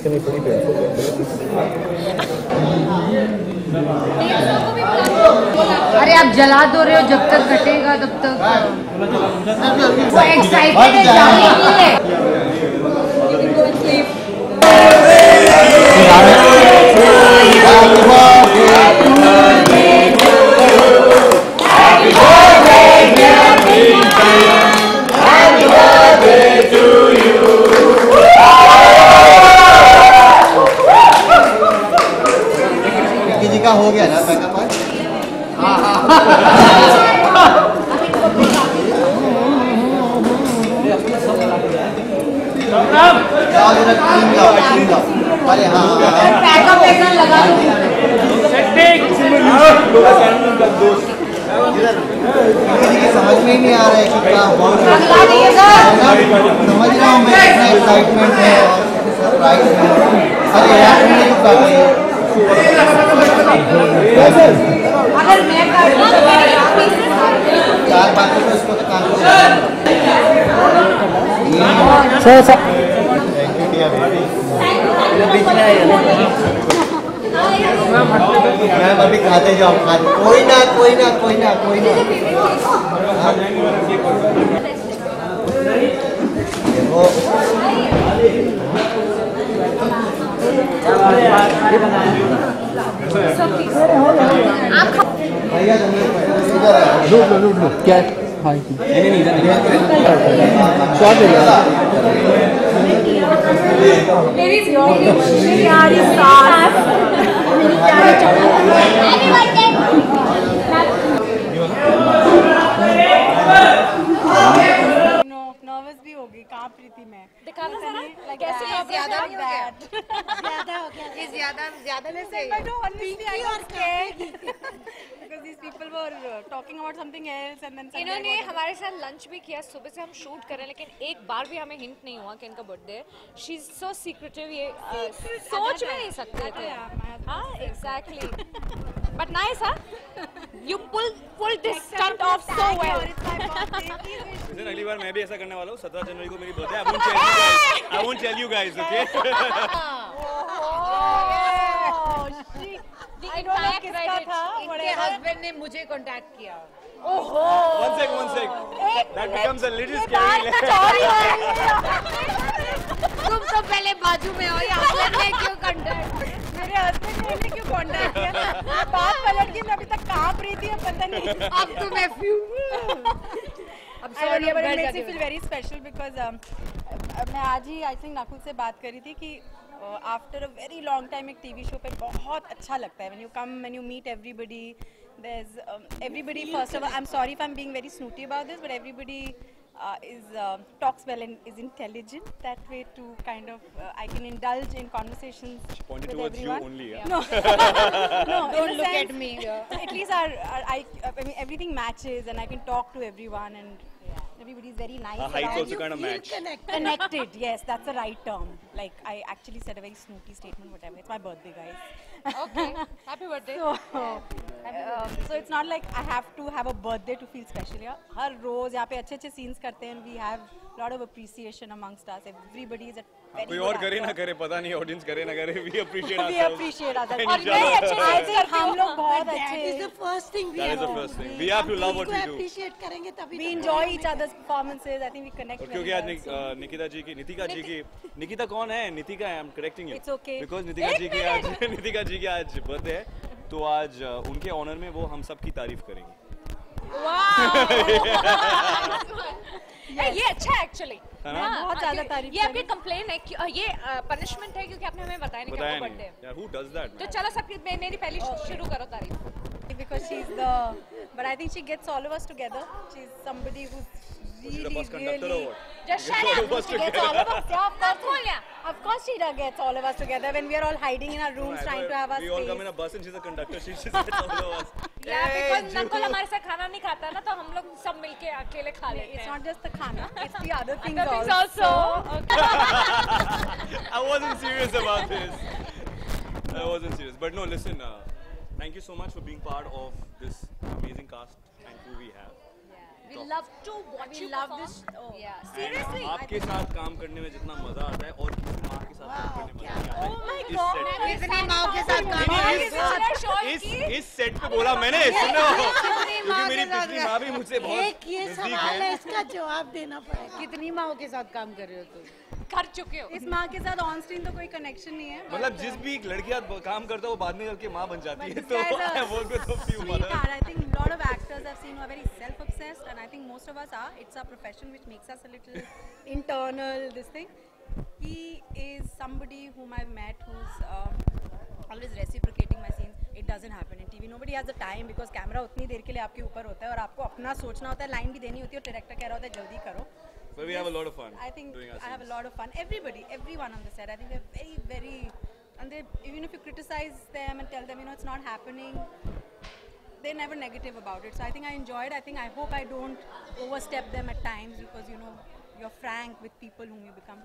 It's gonna be pretty painful. अरे आप जला दो रहे हो, जब तक घटेगा तब तक वो एक्साइटेड है जाने के लिए। का हो गया ना पैकअप है। अरे हाँ पैकअप ऐसा लगा समझ में ही नहीं आ रहा है कि क्या हो रहा है। समझ रहा हूँ मैं, इतना एक्साइटमेंट है और सरप्राइज है। अरे यार अगर मैं चार बातों को इसको तो काम मैम अभी खाते जाओ खाते। कोई ना कोई ना कोई ना कोई ना। देखो भैया लूट लो क्या है? हाँ नहीं नर्वस भी होगी कहाँ प्रीति में दिखाना जरा कैसे ज्यादा हो गया ज्यादा में से because these people were talking about something else and then इन्होंने हमारे साथ लंच भी किया सुबह से हम शूट कर रहे हैं लेकिन एक बार भी हमें हिंट नहीं हुआ कि इनका बर्थडे है शी इज सो सीक्रेटिव ये सोच भी नहीं सकते थे हाँ एग्जैक्टली बट नाइस हाँ you pull this stunt off so well अगली बार मैं भी ऐसा करने वाला हूँ 17 जनवरी को मेरी birthday I won't tell you guys okay इनके हस्बैंड ने मुझे कांटेक्ट किया one sec that becomes a little scary तुम तो पहले बाजू में हो या हस्बैंड ने क्यों कांटेक्ट मेरे हस्बैंड ने क्यों कांटेक्ट किया बात पलट गई मैं अभी तक कहाँ प्रीति है पता नहीं अब तुम्हें I'm sorry, but it makes me feel very special because मैं आज ही I think नकुल से बात करी थी कि after a very long time एक TV show पे बहुत अच्छा लगता है when you come when you meet everybody there's everybody first of all I'm sorry if I'm being very snooty about this but everybody talks well and is intelligent that way to kind of I can indulge in conversations pointed with towards everyone. you only yeah? No don't look at me at least I mean everything matches and I can talk to everyone and everybody is very nice. Our heights also kind of match. Connected, yes, that's the right term. Like I actually said a very snooty statement, whatever. It's my birthday, guys. Okay, happy birthday. So it's not like I have to have a birthday to feel special. Yeah, हर रोज यहाँ पे अच्छे scenes करते हैं. We have lot of appreciation amongst us. Everybody is at very कोई और करे ना करे पता नहीं ऑडियंस करे ना करे we appreciate ourselves. We appreciate ourselves. और नहीं अच्छे I think हम लोग बहुत अच्छे. That is the first thing we That is the first thing. We have to love what we do. appreciate करेंगे तभी. We enjoy each other's performances. I think we connect. और क्योंकि आज निकिता जी की निकिता कौन है? नितिका है. I'm correcting you. It's okay. Because Nitika जी की आज बर्थडे है तो आज उनके ऑनर में वो हम सब की तारीफ करेंगे. ये अच्छा है एक्चुअली बहुत ज्यादा तारीफ ये आपकी कंप्लेन है कि ये पनिशमेंट है क्योंकि आपने हमें बताया नहीं कि आपका बर्थडे है यार who does that तो चलो सबकी मेरी पहली शुरू करो तारीफ because she's the but I think she gets all of us together. She's somebody who's really just shut up she gets all of us of course she gets all of us together when we are all hiding in our rooms trying to have our we all come in a bus and she's a conductor she just gets all of us yeah because Nakul हमारे साथ खाना नहीं खाता ना तो हम लोग सब मिलके अकेले खा लेते हैं it's not just the खाना it's the other things also I wasn't serious about this but no listen thank you so much for being part of this amazing cast and crew we have we love to watch you love this yeah seriously आपके साथ काम करने में जितना मजा आता है और किसी माँ के साथ काम करने में कितनी माओ के साथ काम इस सेट पे बोला मैंने, सुनो, क्योंकि मेरी के साथ पिछली माँ भी मुझसे बहुत एक ये नजदीक सवाल है, है। इसका जवाब देना पड़ेगा। कितनी माओ के साथ काम कर रहे हो तुम? कर चुके हो। इस माँ के साथ ऑन स्क्रीन तो कोई कनेक्शन नहीं है। मतलब जिस भी लड़कियां काम करता है वो बाद में जाके माँ बन जाती है, This तो guy is a I work with a few mothers. sweetheart. I think a lot of actors I've seen who are very self-obsessed, and I think most of us are. It's our profession which makes us a little internal. This thing. He is somebody whom I've met who's always reciprocating my scenes. It doesn't happen in TV. Nobody has the time because camera उतनी देर के लिए आपके ऊपर होता है और आपको अपना सोचना होता है, लाइन भी देनी होती है और डायरेक्टर कह रहा होता है जल्दी करो. But we have a lot of fun. I think doing our I have a scenes. lot of fun. Everyone on the set. I think they're very, very, and they, even if you criticize them and tell them, you know, it's not happening, they're never negative about it. So I think I enjoyed. I hope I don't overstep them at times because, you know, you're frank with people whom you become.